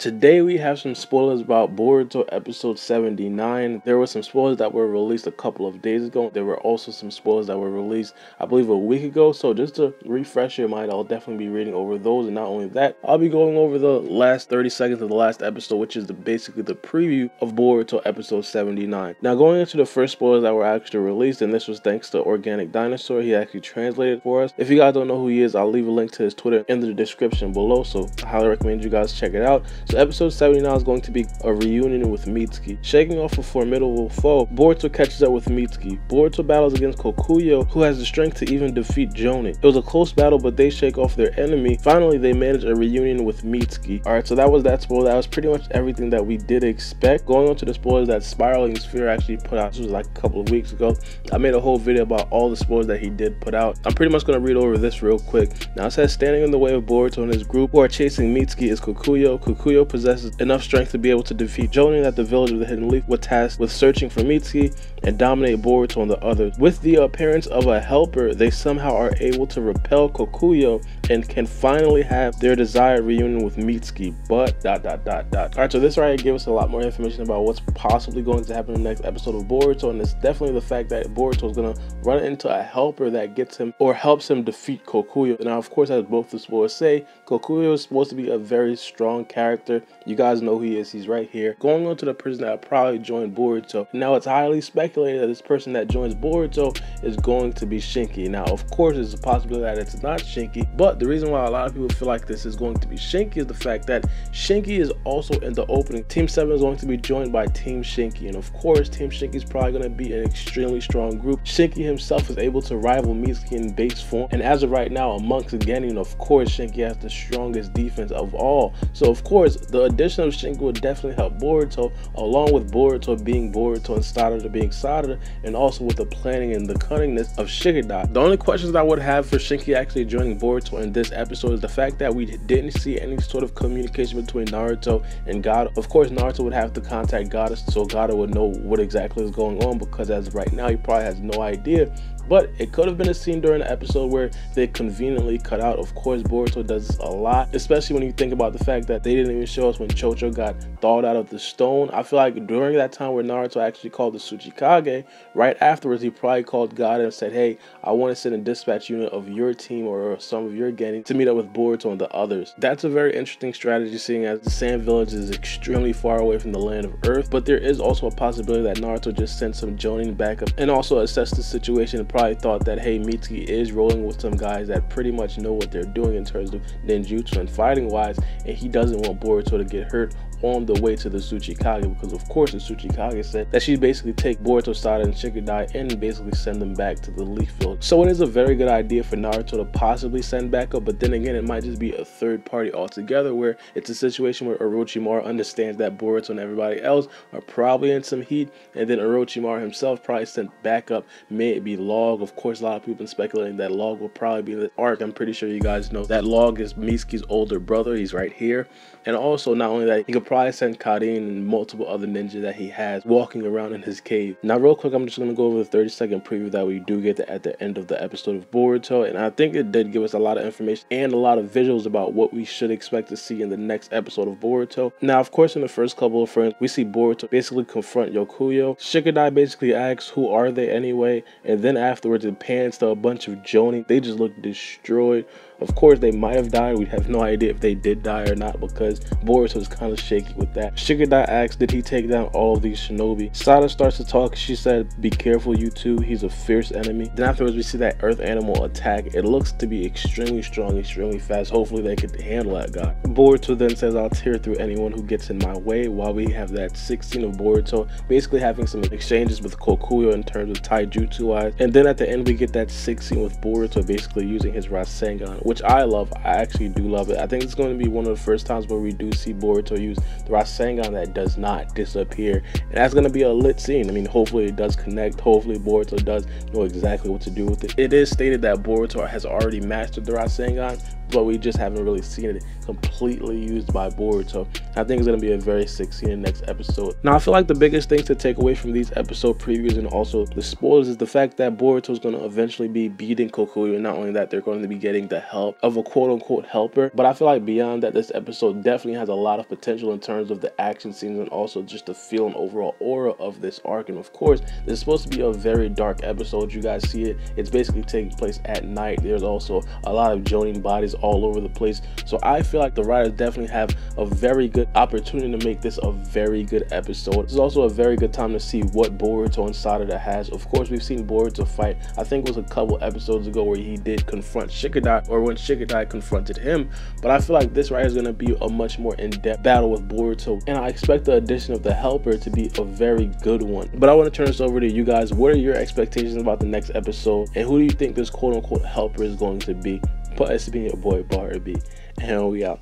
Today we have some spoilers about Boruto episode 79. There were some spoilers that were released a couple of days ago. There were also some spoilers that were released, I believe, a week ago. So just to refresh your mind, I'll definitely be reading over those. And not only that, I'll be going over the last 30 seconds of the last episode, which is basically the preview of Boruto episode 79. Now, going into the first spoilers that were actually released, and this was thanks to Organic Dinosaur. He actually translated for us. If you guys don't know who he is, I'll leave a link to his Twitter in the description below. So I highly recommend you guys check it out. So episode 79 is going to be a reunion with Mitsuki. Shaking off a formidable foe, Boruto catches up with Mitsuki. Boruto battles against Kakuyou, who has the strength to even defeat Jonin. It was a close battle, but they shake off their enemy. Finally, they manage a reunion with Mitsuki. Alright, so that was that spoiler. That was pretty much everything that we did expect. Going on to the spoilers that Spiraling Sphere actually put out, this was like a couple of weeks ago. I made a whole video about all the spoilers that he did put out. I'm pretty much going to read over this real quick. Now it says, standing in the way of Boruto and his group who are chasing Mitsuki is Kakuyou. Kakuyou possesses enough strength to be able to defeat Jonin at the village of the Hidden Leaf, was tasked with searching for Mitsuki and dominate Boruto and the others. With the appearance of a helper, they somehow are able to repel Kakuyou and can finally have their desired reunion with Mitsuki. But ... Alright, so this right here gives us a lot more information about what's possibly going to happen in the next episode of Boruto, and it's definitely the fact that Boruto is going to run into a helper that gets him or helps him defeat Kakuyou. Now, of course, as both the spoilers say, Kakuyou is supposed to be a very strong character. You guys know who he is. He's right here. Going on to the person that probably joined Boruto. Now, it's highly speculated that this person that joins Boruto is going to be Shinki. Now, of course, there's a possibility that it's not Shinki, but the reason why a lot of people feel like this is going to be Shinki is the fact that Shinki is also in the opening. Team 7 is going to be joined by Team Shinki, and of course, Team Shinki is probably going to be an extremely strong group. Shinki himself is able to rival Mitsuki in base form, and as of right now, amongst Genin, of course, Shinki has the strongest defense of all. So, of course, the addition of Shinki will definitely help Boruto, along with Boruto being Boruto and Sarada being Sarada, and also with the planning and the cunningness of Shikadai. The only questions I would have for Shinki actually joining Boruto in this episode is the fact that we didn't see any sort of communication between Naruto and Gaara. Of course, Naruto would have to contact Gaara so Gaara would know what exactly is going on, because as of right now, he probably has no idea. But it could have been a scene during the episode where they conveniently cut out. Of course, Boruto does this a lot, especially when you think about the fact that they didn't even show us when Chocho got thawed out of the stone. I feel like during that time where Naruto actually called the Tsuchikage, right afterwards, he probably called Gaara and said, hey, I want to send a dispatch unit of your team or some of your Genin to meet up with Boruto and the others. That's a very interesting strategy, seeing as the Sand Village is extremely far away from the land of Earth. But there is also a possibility that Naruto just sent some Jonin back up and also assessed the situation and probably thought that, hey, Mitsuki is rolling with some guys that pretty much know what they're doing in terms of ninjutsu and fighting wise, and he doesn't want Boruto to get hurt on the way to the Tsuchikage, because of course the Tsuchikage said that she'd basically take Boruto, Sarada, and Shikadai and basically send them back to the Leaf Village. So it is a very good idea for Naruto to possibly send back up, but then again, it might just be a third party altogether, where it's a situation where Orochimaru understands that Boruto and everybody else are probably in some heat, and then Orochimaru himself probably sent back up. May it be Log. Of course, a lot of people have been speculating that Log will probably be the arc. I'm pretty sure you guys know that Log is Mitsuki's older brother. He's right here. And also, not only that, he could probably send Karin and multiple other ninjas that he has walking around in his cave. Now, real quick, I'm just going to go over the 30-second preview that we do get at the end of the episode of Boruto. And I think it did give us a lot of information and a lot of visuals about what we should expect to see in the next episode of Boruto. Now, of course, in the first couple of frames, we see Boruto basically confront Kakuyou. Shikadai basically asks, who are they anyway? And then afterwards, it pans to a bunch of Jonin. They just look destroyed. Of course, they might have died. We have no idea if they did die or not, because Boruto is kind of shaky with that. Shikadai asks, did he take down all of these shinobi? Sada starts to talk. She said, be careful, you two. He's a fierce enemy. Then afterwards, we see that earth animal attack. It looks to be extremely strong, extremely fast. Hopefully, they could handle that guy. Boruto then says, I'll tear through anyone who gets in my way, while we have that 16 of Boruto basically having some exchanges with Kakuyou in terms of taijutsu wise. And then at the end, we get that 16 with Boruto basically using his Rasengan, which I love. I actually do love it. I think it's going to be one of the first times where we do see Boruto use the Rasengan that does not disappear, and that's going to be a lit scene. I mean, hopefully it does connect. Hopefully Boruto does know exactly what to do with it. It is stated that Boruto has already mastered the Rasengan, but we just haven't really seen it completely used by Boruto. I think it's going to be a very sick scene in the next episode. Now, I feel like the biggest thing to take away from these episode previews and also the spoilers is the fact that Boruto is going to eventually be beating Kakuyou, and not only that, they're going to be getting the help of a quote-unquote helper. But I feel like beyond that, this episode definitely has a lot of potential in terms of the action scenes and also just the feel and overall aura of this arc. And of course, this is supposed to be a very dark episode. You guys see it. It's basically taking place at night. There's also a lot of joining bodies all over the place. So I feel like the writers definitely have a very good opportunity to make this a very good episode. This is also a very good time to see what Boruto and Sarada has. Of course, we've seen Boruto fight. I think it was a couple episodes ago where he did confront Shikadai, or when Shikadai confronted him. But I feel like this writer is going to be a much more in-depth battle with Boruto, and I expect the addition of the helper to be a very good one. But I want to turn this over to you guys. What are your expectations about the next episode, and who do you think this quote-unquote helper is going to be? But it's been your boy Baara B, and we out.